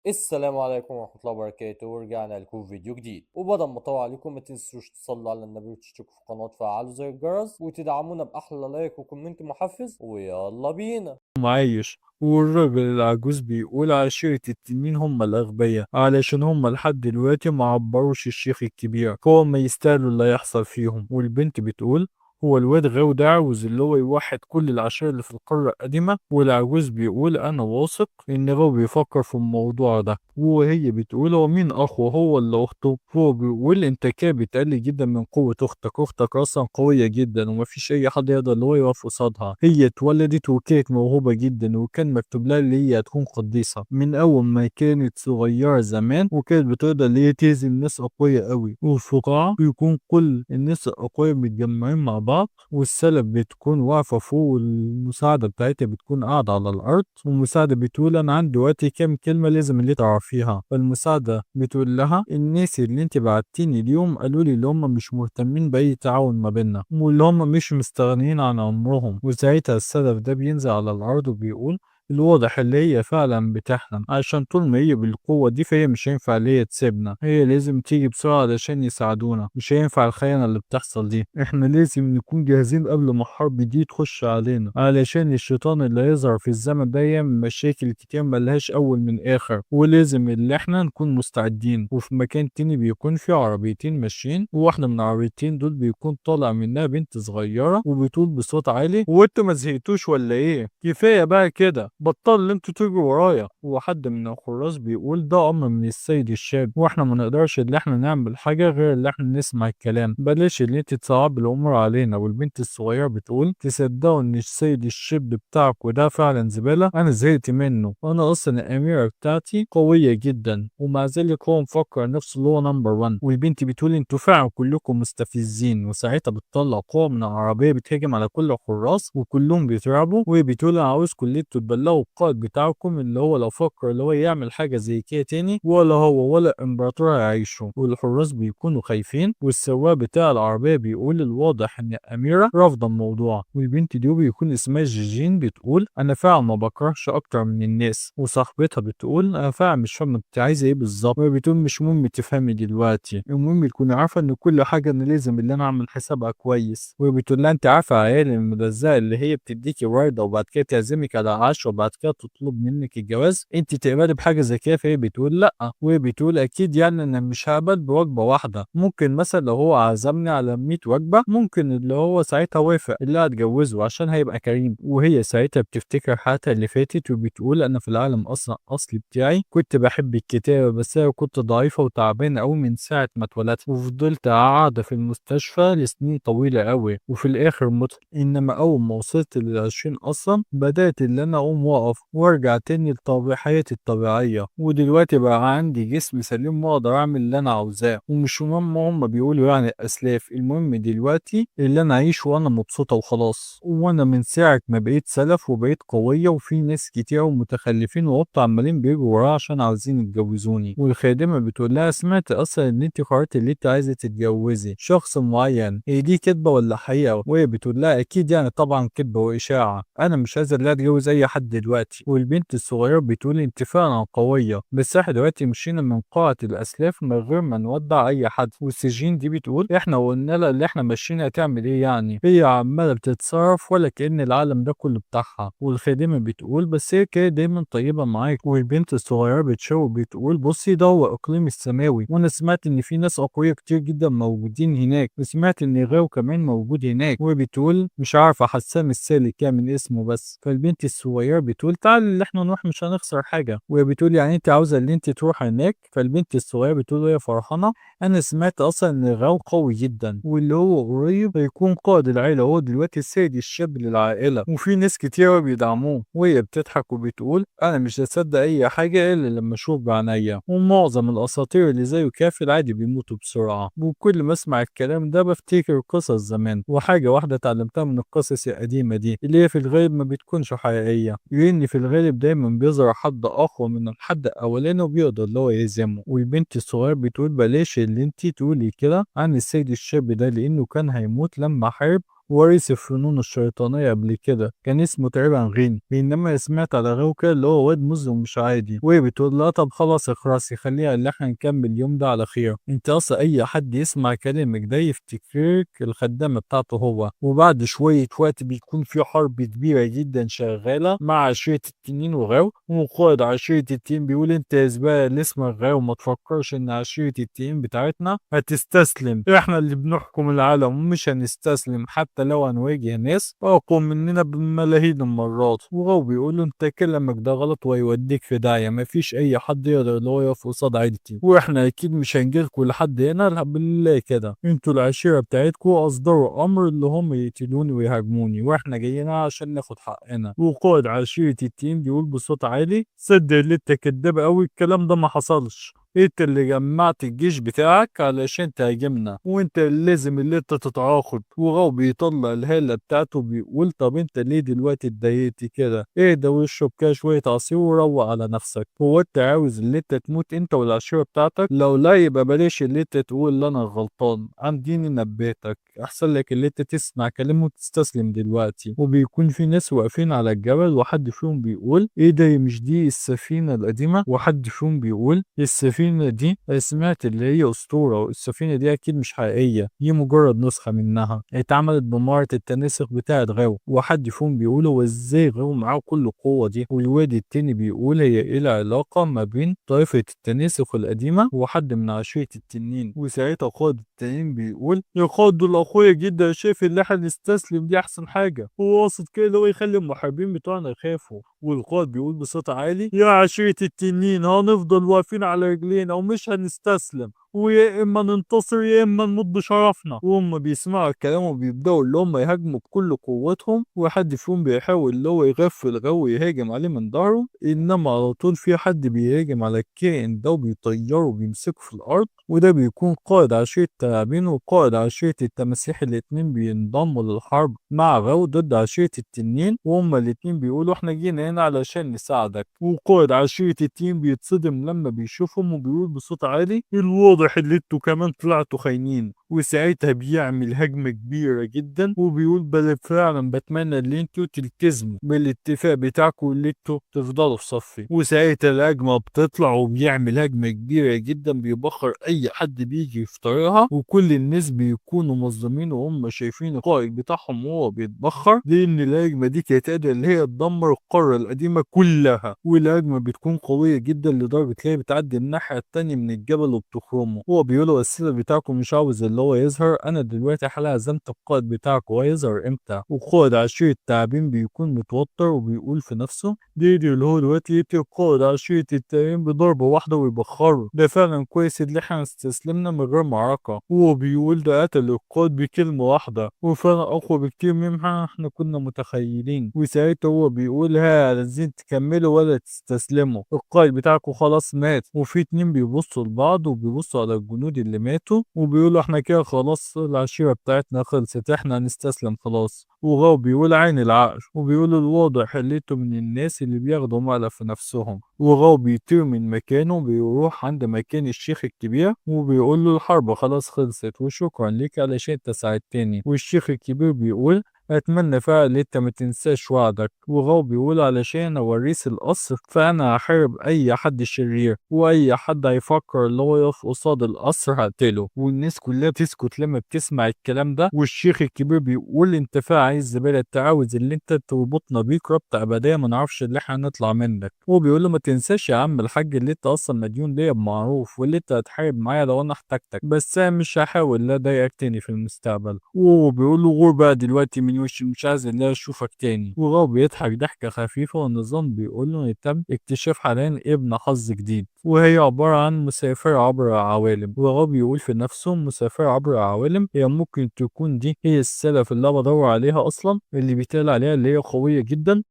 السلام عليكم ورحمة الله وبركاته، ورجعنا لكم في فيديو جديد. وبدل ما اطول عليكم ما تنسوش تصلوا على النبي وتشتركوا في القناة وتفعلوا زر الجرس وتدعمونا بأحلى لايك وكومنت محفز، ويلا بينا. عايش. والراجل العجوز بيقول عشيرة التنين هم الأغبياء علشان هم لحد دلوقتي ما عبروش الشيخ الكبير، فهو ما يستاهلوا اللي هيحصل فيهم. والبنت بتقول هو الواد غاوي ده عاوز اللي هو يوحد كل العشائر اللي في القارة القديمة. والعجوز بيقول أنا واثق إن غاوي بيفكر في الموضوع ده. وهي بتقول هو مين أخوه، هو اللي أخته؟ هو بيقول أنت كده بتقلل جدا من قوة أختك، أختك أصلا قوية جدا ومفيش أي حد يقدر اللي هو يقف قصادها. هي اتولدت وكانت موهوبة جدا وكان مكتوب لها اللي هي تكون قديسة من أول ما كانت صغيرة زمان، وكانت بتقدر اللي هي تهزم ناس أقوياء قوي. وفي قاعة بيكون كل الناس الأقوياء متجمعين مع بعض، والسلب بتكون واقفة فوق والمساعدة بتاعتها بتكون قاعدة على الأرض. والمساعدة بتقول أنا عندي دلوقتي كام كلمة لازم اللي تعرفيها. فالمساعدة بتقول لها الناس اللي انت بعتيني اليوم قالوا لي اللي هم مش مهتمين بأي تعاون ما بيننا، واللي هم مش مستغنيين عن عمرهم. وساعتها السلف ده بينزل على الأرض وبيقول الواضح اللي هي فعلا بتحلم، عشان طول ما هي بالقوة دي فهي مش هينفع اللي هي تسيبنا، هي لازم تيجي بسرعة علشان يساعدونا. مش هينفع الخيانة اللي بتحصل دي، احنا لازم نكون جاهزين قبل ما الحرب دي تخش علينا، علشان الشيطان اللي هيظهر في الزمن ده يعمل مشاكل كتير ملهاش أول من آخر. ولازم اللي احنا نكون مستعدين. وفي مكان تاني بيكون في عربيتين ماشيين، وواحدة من العربيتين دول بيكون طالع منها بنت صغيرة وبتقول بصوت عالي هو انتوا ما زهقتوش ولا ايه؟ كفاية بقى كده، بطل اللي انتوا تجروا ورايا. وحد من الحراس بيقول ده امر من السيد الشاب، واحنا ما نقدرش اللي احنا نعمل حاجة غير اللي احنا نسمع الكلام، بلاش اللي انت تصعب الامور علينا. والبنت الصغيرة بتقول تصدقوا ان السيد الشاب بتاعك وده فعلا زبالة، انا زهقت منه. انا اصلا الاميرة بتاعتي قوية جدا ومع ذلك هو مفكر نفسه اللي هو نمبر 1. والبنت بتقول انتوا فعلا كلكم مستفزين. وساعتها بتطلع قوة من العربية بتهجم على كل الحراس وكلهم بيترعبوا. وبتقول انا عاوزكم اللي انتوا تبلغوا القائد بتاعكم اللي هو لو فكر اللي هو يعمل حاجة زي كده تاني ولا هو ولا الامبراطور هيعيشوا. والحراس بيكونوا خايفين. والسواق بتاع العربية بيقول الواضح ان الاميرة رافضة الموضوع. والبنت دي بيكون اسمها جيجين بتقول انا فعلا ما بكرهش اكتر من الناس. وصاحبتها بتقول انا فعلا مش فاهمة انت عايزة ايه بالظبط. وهي بتقول مش مهم تفهمي دلوقتي، المهم تكوني عارفة ان كل حاجة انا لازم اللي انا اعمل حسابها كويس. وهي بتقول لها انت عارفة عيال الملزقة اللي هي بتديكي وردة وبعد كده تعزمك على عشاء وبعد كده تطلب منك الجواز، انت تقبلي بحاجة زي كده؟ فهي بتقول لا. وهي بتقول اكيد يعني انا مش هقبل بوجبة واحدة، ممكن مثلا لو هو عزمني على 100 وجبة ممكن اللي هو ساعتها وافق اللي هتجوزه عشان هيبقى كريم. وهي ساعتها بتفتكر حياتها اللي فاتت وبتقول انا في العالم اصلا اصلي بتاعي كنت بحب الكتابة، بس انا كنت ضعيفة وتعبانة قوي من ساعة ما اتولدت، وفضلت قاعدة في المستشفى لسنين طويلة قوي وفي الاخر مت. انما اول ما وصلت لل20 اصلا بدأت اللي انا اقوم واقف وارجع تاني حياتي الطبيعية. ودلوقتي بقى عندي جسم سليم واقدر اعمل اللي انا عاوزاه. ومش مهم هم بيقولوا يعني الاسلاف، المهم دلوقتي اللي انا اعيش وانا مبسوطة وخلاص. وانا من ساعة ما بقيت سلف وبقيت قوية وفي ناس كتير ومتخلفين وقط عمالين بيجروا وراها عشان عاوزين يتجوزوني. والخادمة بتقول لها سمعت اصلا ان انت قررت اللي انت عايزة تتجوزي شخص معين، هي دي كدبة ولا حقيقة؟ وهي بتقول لها اكيد يعني طبعا كدبة واشاعة، انا مش عايزة لا اتجوز اي حد دلوقتي. والبنت الصغيرة بتقول انت فعلا قوية بس احنا دلوقتي مشينا من قاعة الاسلاف من غير ما نودع اي حد. والسجين دي بتقول احنا قلنا لها اللي احنا ماشيين هتعمل ايه يعني، هي عمالة بتتصرف ولا كأن العالم ده كله بتاعها. والخادمة بتقول بس هي كده دايما طيبة معاك. والبنت الصغيرة بتشاور بتقول بصي ده هو اقليم السماوي، وانا سمعت ان في ناس اقوياء كتير جدا موجودين هناك، وسمعت ان غاو كمان موجود هناك. وبتقول مش عارفة حسام السالك كان من اسمه بس. فالبنت الصغيرة بتقول تعال اللي احنا نروح مش هنخسر حاجة. وهي بتقول يعني انت عاوزة اللي انت تروح هناك؟ فالبنت الصغيرة بتقول وهي فرحانة انا سمعت اصلا ان غاو قوي جدا واللي هو قريب هيكون قائد العيله، هو دلوقتي السيد الشاب للعائله وفي ناس كتير بيدعموه. وهي بتضحك وبتقول انا مش هصدق اي حاجه الا لما اشوف بعينيا. ومعظم الاساطير اللي زيه كافر عادي بيموتوا بسرعه. وكل ما اسمع الكلام ده بفتكر قصص زمان. وحاجه واحده اتعلمتها من القصص القديمه دي اللي هي في الغالب ما بتكونش حقيقيه، لان في الغالب دايما بيظهر حد اقوى من الحد الاولاني وبيقدر اللي هو يهزمه. والبنت الصغيره بتقول بلاش اللي انت تقولي كده عن السيد الشاب ده لانه كان هيموت لما حارب ورث الفنون الشيطانية قبل كده، كان اسمه تقريبا غين. بينما سمعت على غاو كده اللي هو واد مزه مش عادي، وهي بتقول لا طب خلاص اخرسي خليها اللي احنا نكمل اليوم ده على خير. انت اصلا اي حد يسمع كلامك ده يفتكرك الخدامة بتاعته هو. وبعد شوية وقت بيكون في حرب كبيرة جدا شغالة مع عشيرة التنين وغاو، وقائد عشيرة التنين بيقول انت يا زبالة اللي اسمك غاو ما تفكرش ان عشيرة التنين بتاعتنا هتستسلم، احنا اللي بنحكم العالم ومش هنستسلم حتى لو هنواجه ناس اقوى مننا بملايين المرات. وغاو بيقول له انت كلامك ده غلط ويوديك في داهية، مفيش اي حد يقدر اللي هو يقف قصاد عيلتي، واحنا اكيد مش هنجيلكوا لحد هنا. لا بالله كده انتوا العشيرة بتاعتكوا اصدروا امر اللي هم يقتلوني ويهاجموني، واحنا جايين عشان ناخد حقنا. وقائد عشيرة التين بيقول بصوت عالي صدق اللي انت كداب قوي، الكلام ده ما حصلش، انت اللي جمعت الجيش بتاعك علشان تهاجمنا، وانت اللي لازم اللي انت تتعاقب. وغاو بيطلع الهالة بتاعته بيقول طب انت ليه دلوقتي اتضايقت كده؟ اهدى واشرب كده شوية عصير وروق على نفسك. هو انت عاوز اللي انت تموت انت والعشيرة بتاعتك؟ لو لا يبقى بلاش اللي انت تقول اللي انا غلطان، عنديني نبهتك، احسن لك اللي انت تسمع كلامه وتستسلم دلوقتي. وبيكون في ناس واقفين على الجبل، وحد فيهم بيقول ايه ده مش دي السفينة القديمة؟ وحد فيهم بيقول السفينة دي سمعت اللي هي أسطورة، والسفينة دي أكيد مش حقيقية، دي مجرد نسخة منها اتعملت بمهارة التناسخ بتاعة غاو. وحد فيهم بيقول هو ازاي غاو معاه كل القوة دي؟ والواد التاني بيقول هي ايه العلاقة ما بين طائفة التناسخ القديمة وحد من عشيرة التنين؟ وساعتها قائد التنين بيقول يا قائد دول أخويا جدا، شايف اللي احنا نستسلم دي أحسن حاجة، هو قاصد كده اللي هو يخلي المحاربين بتوعنا يخافوا. والقائد بيقول بصوت عالي يا عشيرة التنين هنفضل واقفين على رجلينا ومش هنستسلم، ويا اما ننتصر يا اما نموت بشرفنا. وهم بيسمعوا الكلام وبيبداوا اللي هم يهاجموا بكل قوتهم، وحد فيهم بيحاول اللي هو يغفل غو يهاجم عليه من ظهره، انما على طول في حد بيهاجم على الكائن ده وبيطيره وبيمسكه في الارض، وده بيكون قائد عشيرة التعابين وقائد عشيرة التماسيح. الاتنين بينضموا للحرب مع غو ضد عشيرة التنين، وهما الاتنين بيقولوا احنا جينا هنا علشان نساعدك. وقائد عشيرة التنين بيتصدم لما بيشوفهم وبيقول بصوت عالي الواضح اللي انتوا كمان طلعتوا خاينين. وساعتها بيعمل هجمة كبيرة جدا وبيقول بل فعلا بتمنى ان انتوا تلتزموا بالاتفاق بتاعكم اللي انتوا تفضلوا في صفي. وساعتها الهجمة بتطلع وبيعمل هجمة كبيرة جدا بيبخر اي حد بيجي في طريقها، وكل الناس بيكونوا مصدومين وهم شايفين القائد بتاعهم وهو بيتبخر، لان الهجمة دي كانت قادرة اللي هي تدمر القارة القديمة كلها. والهجمة بتكون قوية جدا لدرجة اللي هي بتعدي الناحية التانية من الجبل وبتخرمه. هو بيقولوا السيرة بتاعكم مش عاوز اللي هو يظهر، انا دلوقتي حاليا هزمت القائد بتاعكم، وهيظهر امتى؟ وقائد عشيرة التعابين بيكون متوتر وبيقول في نفسه دي اللي هو دلوقتي يقتل قائد عشيرة التعابين بضربة واحدة ويبخره، ده فعلا كويس اللي احنا استسلمنا من غير معركة. وهو بيقول ده قتل القائد بكلمة واحدة، وفعلا اقوى بكتير مما احنا كنا متخيلين. وساعتها هو بيقول ها عايزين تكملوا ولا تستسلموا؟ القائد بتاعكم خلاص مات. وفي اتنين بيبصوا لبعض وبيبصوا على الجنود اللي ماتوا وبيقولوا احنا كده خلاص العشيرة بتاعتنا خلصت، احنا هنستسلم خلاص. وغاو بيقول عين العقل، وبيقول الواضح اللي انتوا من الناس اللي بياخدوا مقلب في نفسهم. وغاو بيطير من مكانه وبيروح عند مكان الشيخ الكبير وبيقول له الحرب خلاص خلصت وشكرا ليك علشان انت ساعدتني. والشيخ الكبير بيقول اتمنى فعلا انت ما تنساش وعدك. وغاو بيقول علشان اوريث القصر فانا هحارب اي حد شرير، واي حد هيفكر اللي هو يقف قصاد القصر هقتله. والناس كلها بتسكت لما بتسمع الكلام ده. والشيخ الكبير بيقول انت فعلا عايز زباله، انت عاوز اللي انت تربطنا بيك ربط ابديه ما نعرفش اللي احنا هنطلع منك. هو بيقول له ما تنساش يا عم الحاج اللي انت اصلا مديون ليا بمعروف، واللي انت هتحارب معايا لو انا احتجتك، بس انا مش هحاول لا اضايقك تاني في المستقبل. وهو بيقول له غور بقى دلوقتي من وشي، مش عايز ان انا اشوفك تاني. وهو بيضحك ضحكه خفيفه، والنظام بيقول له يتم اكتشاف حاليا ابن حظ جديد، وهي عباره عن مسافر عبر عوالم. وهو بيقول في نفسه مسافر عبر عوالم، هي ممكن تكون دي هي السلف اللي انا بدور عليها اصلا، اللي بيتقال عليها اللي هي قويه جدا.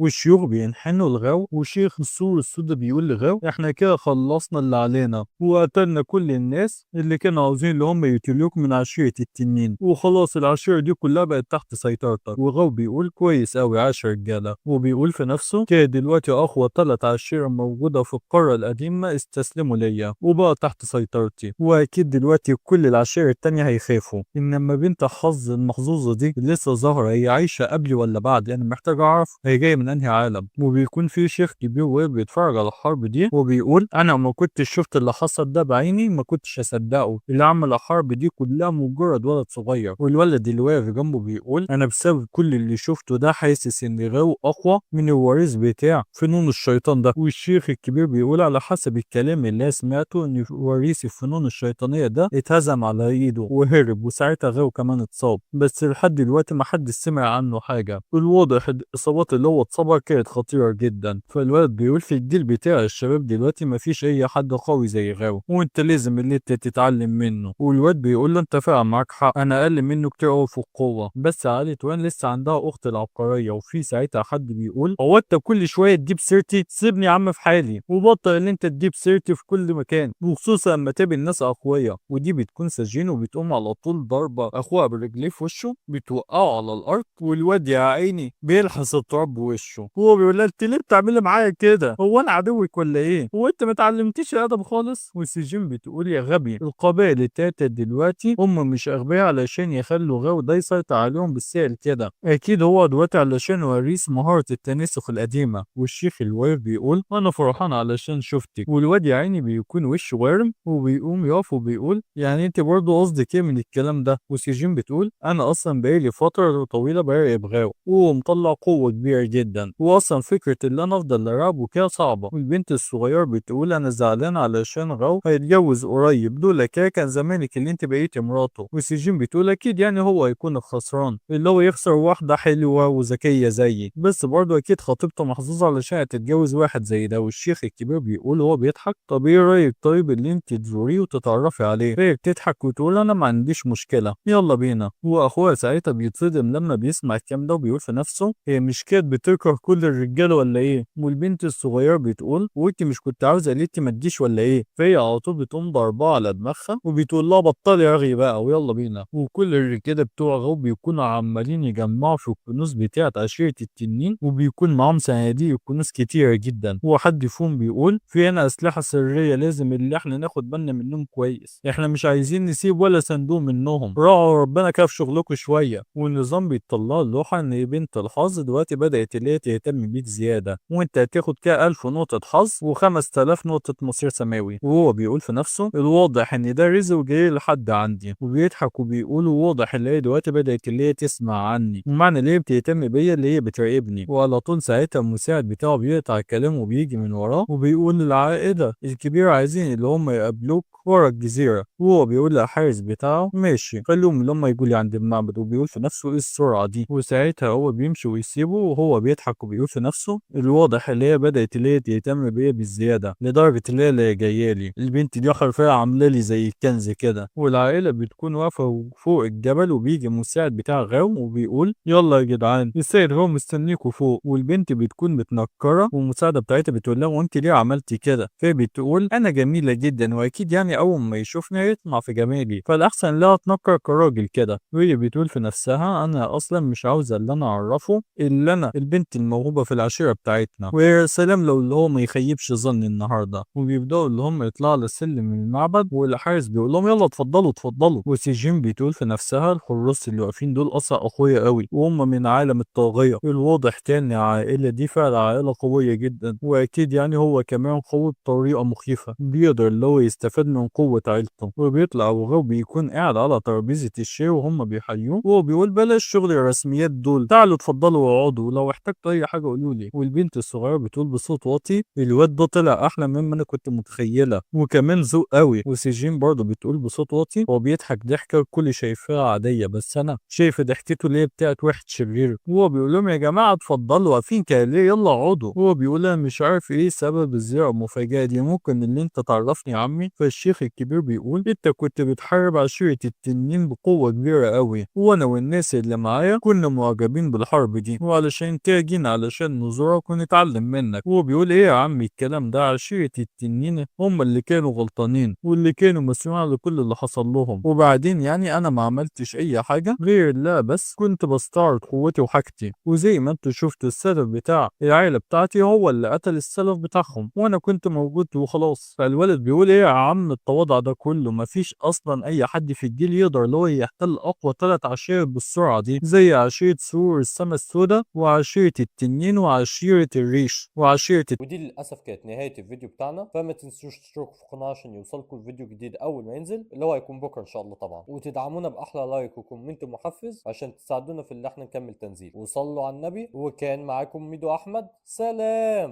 والشيوخ بينحنوا لغاو، وشيخ السور السودا بيقول لغاو احنا كده خلصنا اللي علينا وقتلنا كل الناس اللي كانوا عاوزين اللي هم يقتلوك من عشيرة التنين، وخلاص العشيرة دي كلها بقت تحت سيطرتك. وغاو بيقول كويس قوي عاش يا رجالة، وبيقول في نفسه كده دلوقتي اقوى 3 عشيرة موجودة في القارة القديمة استسلموا ليا وبقى تحت سيطرتي، واكيد دلوقتي كل العشائر التانية هيخافوا. انما بنت حظ المحظوظة دي لسه ظاهرة، هي عايشة قبلي ولا بعد؟ انا محتاج اعرف هي جاية من انهي عالم. وبيكون في شيخ كبير واقف بيتفرج على الحرب دي وبيقول انا ما كنتش شفت اللي حصل ده بعيني ما كنتش اصدقه، اللي عمل الحرب دي كلها مجرد ولد صغير. والولد اللي واقف جنبه بيقول انا بسبب كل اللي شفته ده حاسس ان غاو اقوى من الوريث بتاع فنون الشيطان ده. والشيخ الكبير بيقول على حسب الكلام اللي سمعته ان وريث الفنون الشيطانية ده اتهزم على ايده وهرب، وساعتها غاو كمان اتصاب، بس لحد دلوقتي ما حد سمع عنه حاجة. والواضح الاصابات اللي هو اتصابها كانت خطيرة جدا. فالولد بيقول في الجيل بتاع الشباب دلوقتي ما فيش اي حد قوي زي غاو، وانت لازم اللي انت تتعلم منه. والواد بيقول له انت فعلا معاك حق، انا اقل منه كتير قوي في القوة، بس عائلة وان لسه عندها اخت العبقرية. وفي ساعتها حد بيقول هو انت كل شوية تجيب سيرتي؟ سيبني يا عم في حالي وبطل ان انت تجيب سيرتي في كل مكان، وخصوصا لما تقابل ناس اقوياء. ودي بتكون سجين وبتقوم على طول ضربة اخوها برجليه في وشه بتوقعه على الارض، والواد يا عيني بيلحس التراب بوشه. هو بيقول لها انت ليه بتعملي معايا كده؟ هو انا عدوك ولا ايه؟ هو انت ما اتعلمتيش الادب خالص؟ والسجين بتقول يا غبي القبائل التالتة دلوقتي هم مش اغبياء علشان يخلوا غاو ده يسيطر عليهم بالسهل كده، اكيد هو دلوقتي علشان وريث مهارة التناسخ القديمة. والشيخ الواقف بيقول انا فرحان علشان شفتك. والواد يا عيني بيكون وشه وارم وبيقوم يقف وبيقول يعني انت برضه قصدك ايه من الكلام ده؟ وسجين بتقول انا اصلا بقالي فترة طويلة براقب غاو وهو مطلع قوة كبيرة جدا، واصلا فكرة اللي انا افضل اراقبه كده صعبة. والبنت الصغيرة بتقول انا زعلان علشان غاو هيتجوز قريب، دول كده كان زمانك اللي انت بقيتي مراته. وسجين بتقول اكيد يعني هو هيكون الخسران اللي هو يخسر واحدة حلوة وذكية زيي، بس برضه اكيد خطيبته محظوظة علشان هتتجوز واحد زي ده. والشيخ الكبير بيقول هو بيضحك طب ايه رايك طيب اللي انت تزوريه وتتعرفي عليه؟ فهي بتضحك وتقول انا ما عنديش مشكلة يلا بينا. واخوها ساعتها بيتصدم لما بيسمع الكلام ده وبيقول في نفسه هي مش كانت بتكره كل الرجاله ولا ايه؟ والبنت الصغيره بتقول وانت مش كنت عاوزه ليه ما تجيش ولا ايه؟ فهي على طول بتقوم ضربها على دماغها وبتقول لها بطلي رغي بقى ويلا بينا. وكل الرجاله بتوع غو بيكونوا عمالين يجمعوا في الكنوز بتاعت عشيره التنين، وبيكون معاهم صناديق الكنوز كتيره جدا. وحد فيهم بيقول في هنا اسلحه سريه لازم اللي احنا ناخد بالنا منهم كويس، احنا مش عايزين نسيب ولا صندوق منهم، راعوا ربنا كده في شغلكم شويه. والنظام بيطلع اللوحه ان بنت الحظ دلوقتي بدات اللي هي تهتم بيك زياده، وانت هتاخد كده 1000 نقطه حظ و5000 نقطه مصير سماوي. وهو بيقول في نفسه الواضح ان ده رزق وجاي لحد عندي. وبيضحك وبيقول واضح اللي هي دلوقتي بدات اللي هي تسمع عني، ومعنى اللي هي بتهتم بيا اللي هي بتراقبني. وعلى طول ساعتها المساعد بتاعه بيقطع الكلام وبيجي من وراه وبيقول للعائله الكبير عايزين اللي هم يقابلوك ورا الجزيره. وهو بيقول للحارس بتاعه ماشي خليهم اللي هم يقولي عند المعبد. وبيقول في نفسه ايه السرعه دي؟ وساعتها هو بيمشي ويسيبه وهو بيضحك وبيقول في نفسه الواضح اللي هي بدات اللي هي تهتم بيا بالزياده لدرجه اللي هي جايه لي البنت دي حرفيا عامله لي زي الكنز كده. والعائله بتكون واقفه فوق الجبل وبيجي المساعد بتاع غاو وبيقول يلا يا جدعان السيد غاو مستنيكوا فوق. والبنت بتكون متنكره والمساعده بتاعتها بتقول لها وانت ليه عملتي كده؟ فبتقول انا جميله جدا واكيد يعني اول ما يشوفني هيطمع في جمالي فالاحسن لا اتنكر كراجل كده. وهي بتقول في نفسها انا اصلا مش عاوزه اللي انا اعرفه الا انا البنت الموهوبه في العشيره بتاعتنا. ويا سلام لو اللي هو ما يخيبش ظني النهارده. وبيبداوا اللي هم يطلعوا على سلم المعبد والحارس بيقول لهم يلا اتفضلوا اتفضلوا. وسجين بتقول في نفسها الحراس اللي واقفين دول اصلا اقوياء قوي وهم من عالم الطاغيه. الواضح تاني العائله دي فعلا عائله قويه جدا واكيد يعني هو كمان قوي بطريقه مخيفه بيقدر اللي هو يستفاد من قوه عيلته. وبيطلع وغاو بيكون قاعد على ترابيزه الشاي وهم بيحيوه وهو بيقول بلاش شغل الرسميات دول تعالوا اتفضلوا واقعدوا لو احتجتوا اي حاجه قولوا لي. والبنت الصغيره بتقول بصوت واطي الواد ده طلع احلى مما انا كنت متخيله وكمان ذوق قوي. وسجين برضه بتقول بصوت واطي هو بيضحك ضحكه الكل شايفاها عاديه بس انا شايف ضحكته اللي هي بتاعت واحد شرير. وهو بيقول لهم يا جماعه اتفضلوا واقفين كده ليه يلا اقعدوا. هو بيقول انا مش عارف ايه سبب الزياره المفاجاه دي ممكن اللي انت تعرفني يا عمي. فالشيخ الكبير بيقول انت كنت بتحارب عشيره التنين بقوه كبيره قوي وانا والناس اللي معايا كنا معجبين بالحرب دي وعلشان كده جينا علشان نزورك ونتعلم منك. هو بيقول ايه يا عم الكلام ده؟ عشيرة التنين هم اللي كانوا غلطانين واللي كانوا مسؤولين لكل اللي حصل لهم، وبعدين يعني انا ما عملتش اي حاجة غير لا بس كنت بستعرض قوتي وحاجتي، وزي ما انتوا شفتوا السلف بتاع العيلة بتاعتي هو اللي قتل السلف بتاعهم وانا كنت موجود وخلاص. فالولد بيقول ايه يا عم التواضع ده كله؟ مفيش اصلا اي حد في الجيل يقدر اللي هو يحتل اقوى 3 عشائر بالسرعة دي، زي عشيرة سور السما السوداء وعشيرة التنين وعشيرة الريش وعشيرة ودي للاسف كانت نهايه الفيديو بتاعنا، فما تنسوش تشتركوا في القناه عشان يوصلكم الفيديو الجديد اول ما ينزل، اللي هو هيكون بكره ان شاء الله طبعا، وتدعمونا باحلى لايك وكومنت محفز عشان تساعدونا في اللي احنا نكمل تنزيل. وصلوا على النبي، وكان معاكم ميدو احمد، سلام.